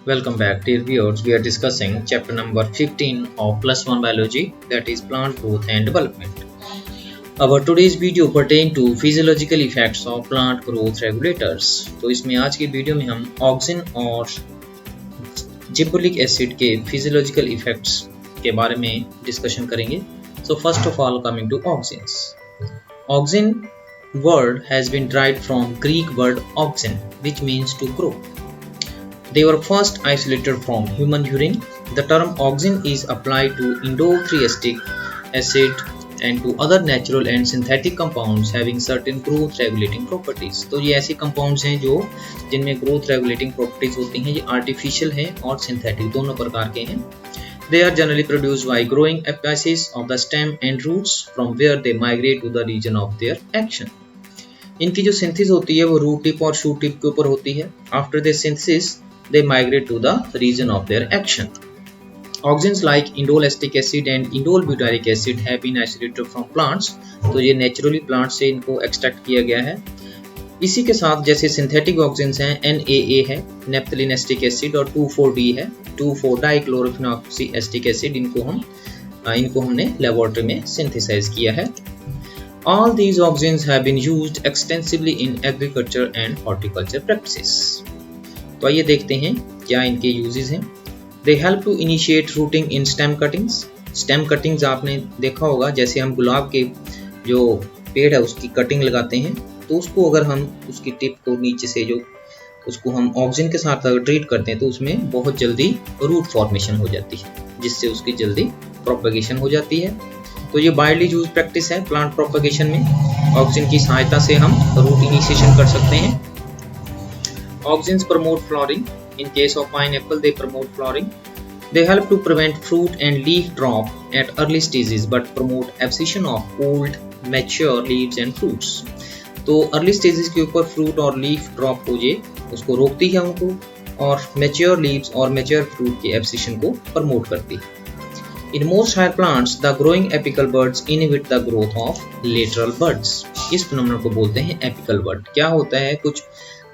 Welcome back, dear viewers. We are discussing chapter number 15 of plus 1 biology, that is plant growth and development. Our today's video pertain to physiological effects of plant growth regulators. तो इसमें आज की video में हम auxin और जिबुलिक acid के physiological effects के बारे में डिस्कशन करेंगे. So first of all, coming to auxins. Auxin word has been derived from Greek word auxin, which means to grow. They were first isolated from human urine. The term auxin is applied to indole-triacetic acid and to other natural and synthetic compounds having certain growth regulating properties. तो ये ऐसे compounds हैं जो जिनमें growth regulating properties होती हैं. ये artificial हैं और synthetic दोनों प्रकार के हैं. They are generally produced by growing apices of the stem and roots from where they migrate to the region of their action. इनकी जो सिंथेसिस होती है वो रूट टिप और शूट टिप के ऊपर होती है. After the synthesis they migrate to the region of their action. Auxins like indole-acetic acid and indole-butyric acid have been isolated from plants. तो ये नेचुरली प्लांट से इनको एक्सट्रैक्ट किया गया है. इसी के साथ जैसे सिंथेटिक ऑक्सिन्स हैं, NAA है, नेप्थलीन एसिटिक एसिड, और 2,4-D है, 2,4-डाइक्लोरोफेनॉक्सी एसिटिक एसिड. इनको हमने लेबोरेटरी में सिंथेसाइज किया है. All these auxins have been used extensively in agriculture and horticulture practices. तो आइए देखते हैं क्या इनके यूजेस हैं. They help to initiate rooting in stem cuttings. Stem cuttings आपने देखा होगा, जैसे हम गुलाब के जो पेड़ है उसकी कटिंग लगाते हैं, तो उसको अगर हम उसकी टिप को नीचे से जो उसको हम ऑक्सिन के साथ अगर ट्रीट करते हैं तो उसमें बहुत जल्दी रूट फॉर्मेशन हो जाती है, जिससे उसकी जल्दी प्रोपगेशन हो जाती है. तो ये वाइडली यूज प्रैक्टिस है प्लांट प्रोपगेशन में. ऑक्सिन की सहायता से हम रूट इनिशिएशन कर सकते हैं. Auxins promote flowering. In case of pineapple, they promote flowering. They help to prevent fruit and leaf drop at early stages, but promote abscission of old, mature leaves and fruits. तो early stages के ऊपर fruit और leaf drop को ये उसको रोकती है उनको, और mature leaves और mature fruit के abscission को promote करती है. In most higher plants, the growing apical buds inhibit the growth of lateral buds. इस phenomenon को बोलते हैं apical bud. क्या होता है, कुछ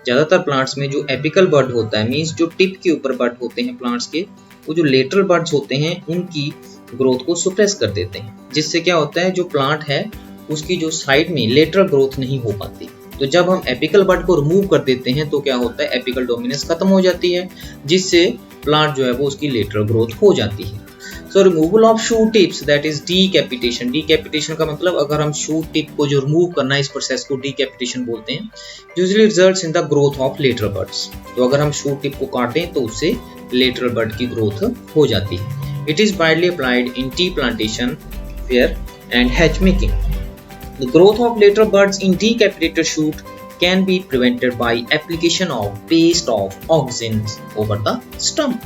ज़्यादातर प्लांट्स में जो एपिकल बड होता है, मीन्स जो टिप के ऊपर बड होते हैं प्लांट्स के, वो जो लेटरल बड्स होते हैं उनकी ग्रोथ को सुप्रेस कर देते हैं, जिससे क्या होता है जो प्लांट है उसकी जो साइड में लेटरल ग्रोथ नहीं हो पाती. तो जब हम एपिकल बड को रिमूव कर देते हैं तो क्या होता है, एपिकल डोमिनेंस खत्म हो जाती है, जिससे प्लांट जो है वो उसकी लेटरल ग्रोथ हो जाती है. So removal of shoot tips, that is decapitation. Decapitation का मतलब अगर हम शूट टिप को जो रिमूव करना है, इस प्रोसेस को डीकैपिटेशन बोलते हैं. Usually results in the growth of lateral buds. तो अगर हम शूट टिप को काटें तो उससे लेटरल बड की ग्रोथ हो जाती है. It is widely applied in tea plantation, fair and hedge making. The growth of lateral buds in decapitated shoot can be prevented by application of paste of auxins over the stump.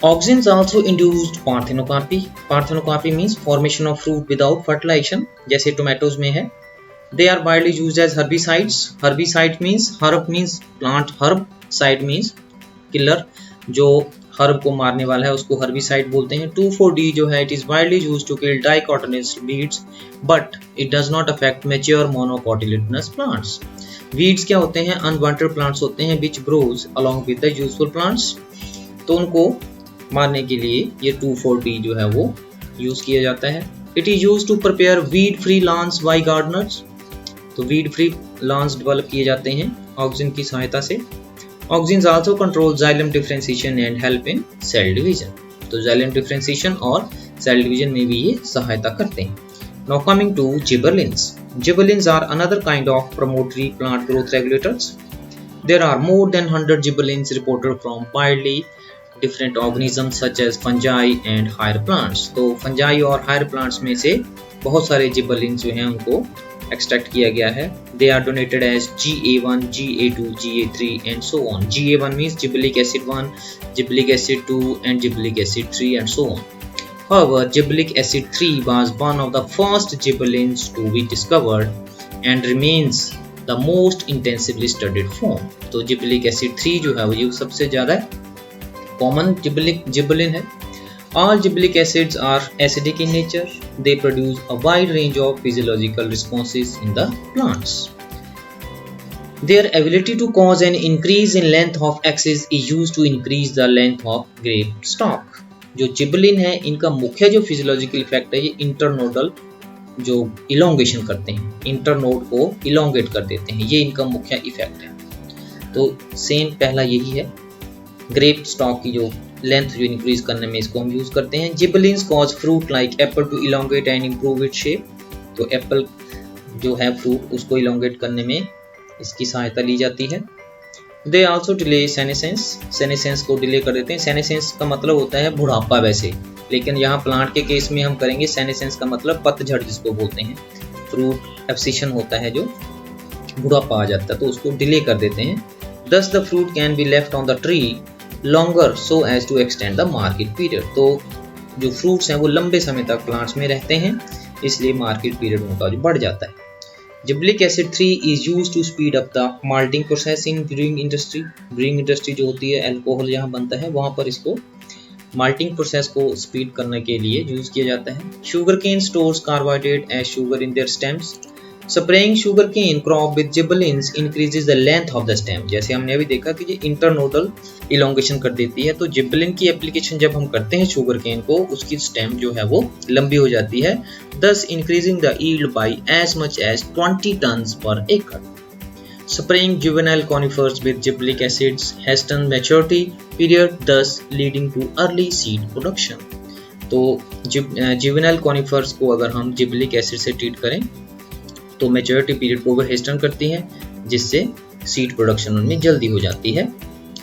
Auxins also induced parthenocarpy. Parthenocarpy means formation of fruit without fertilization, जैसे tomatoes में है. They are widely used as herbicides. Herbicide means herb means plant herb, side means killer. जो herb को मारने वाला है उसको herbicide बोलते हैं. 2,4-D जो है, it is widely used to kill dicotyledonous weeds, but it does not affect mature monocotyledonous plants. Weeds क्या होते हैं, unwanted plants होते हैं which grows along with the useful plants. तो उनको मारने के लिए ये 2,4-D जो है वो यूज किया जाता है. It is used to prepare weed free lawns by gardeners. तो weed free lawns डेवलप किए जाते हैं ऑक्सिन की सहायता से. Auxins also control xylem differentiation and help in cell division. तो xylem differentiation और cell division में भी ये सहायता करते हैं. Now coming to gibberellins. Gibberellins are another kind of promotory plant growth regulators. There are more than 100 gibberellins reported from widely different organisms such as fungi and higher plants. तो fungi और higher plants में से बहुत सारे gibberellins जो हैं उनको extract किया गया है. They are donated as GA1, GA2, GA3 and so on. GA1 means gibberellic acid 1, gibberellic acid 2 and gibberellic acid 3 and so on. However, gibberellic acid 3 was one of the first gibberellins to be discovered and remains the most intensively studied form. तो gibberellic acid 3 जो है वो ये सबसे ज़्यादा common gibberellin है. All gibberellic acids are acidic in nature. They produce a wide range of physiological responses in the plants. Their ability to cause an increase in length of axis is used to increase the length of grape stalk. जो जिबलिन है इनका मुख्य जो physiological effect है ये internodal जो elongation करते हैं, इंटरनोड को इलोंगेट कर देते हैं, ये इनका मुख्य इफेक्ट है। तो सेम पहला यही है, ग्रेप स्टॉक की जो लेंथ जो इंक्रीज करने में इसको हम यूज करते हैं। Gibberellins cause fruit like apple to elongate and improve it shape. तो एप्पल जो है फ्रूट उसको इलोंगेट करने में इसकी सहायता ली जाती है। They also delay senescence, senescence को डिले कर देते हैं। सेनेसेंस का मतलब होता है बुढ़ापा वैसे, लेकिन यहाँ प्लांट के केस में हम करेंगे सेनेसेंस का मतलब पतझड़ जिसको बोलते हैं। फ्रूट एब्सिशन होता है जो बुढ़ापा आ जाता है तो उसको डिले कर देते हैं। Thus the fruit can be left on the tree longer so as to extend the market period। तो जो फ्रूट्स हैं वो लंबे समय तक प्लांट्स में रहते हैं, इसलिए मार्केट पीरियड उनका जो बढ़ जाता है। Gibberellic acid 3 is used to speed up the malting process in brewing industry। Brewing industry जो होती है, अल्कोहल यहाँ बनता है, वहाँ पर इसको माल्टिंग प्रोसेस को स्पीड करने के लिए यूज किया जाता है। Sugar cane stores carbohydrate as sugar in their stems. Spraying sugar cane crop with gibberellins increases the length of the stem. जैसे हमने अभी देखा कि ये इंटरनोडल इलोंगेशन कर देती है, तो जिबलिन की एप्लीकेशन जब हम करते हैं शुगर केन को, उसकी स्टेम जो है वो लंबी हो जाती है, thus increasing the yield by as much as 20 tons per acre। Spraying juvenile conifers with gibberellic acids hasten maturity period, thus leading to early seed production। तो juvenile conifers को अगर हम जिबरेलिक एसिड से ट्रीट करें तो maturity period को hasten करती है, जिससे सीड प्रोडक्शन उनमें जल्दी हो जाती है।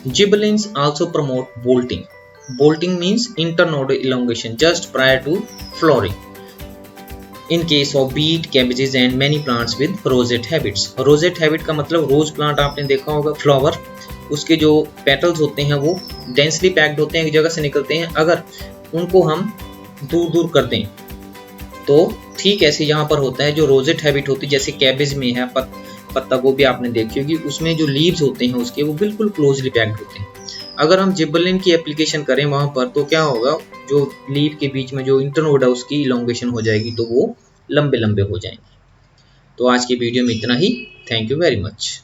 Gibberellins also promote bolting. Bolting means internodal elongation just prior to flowering in case of beet, cabbages and many plants with rosette habits. Rosette habit का मतलब रोज प्लांट आपने देखा होगा, फ्लावर, उसके जो पेटल्स होते हैं वो डेंसली पैक्ड होते हैं, एक जगह से निकलते हैं। अगर उनको हम दूर दूर कर दें तो ठीक ऐसे यहाँ पर होता है, जो रोजेट हैबिट होती है, जैसे कैबेज में है, पत्ता गोभी आपने देखी होगी, उसमें जो लीव्स होते हैं उसके वो बिल्कुल क्लोजली पैक्ड होते हैं। अगर हम जिबलिन की एप्लीकेशन करें वहां पर तो क्या होगा, जो लीव के बीच में जो इंटरनोड है उसकी इलोंगेशन हो जाएगी, तो वो लंबे लंबे हो जाएंगे। तो आज की वीडियो में इतना ही। Thank you very much.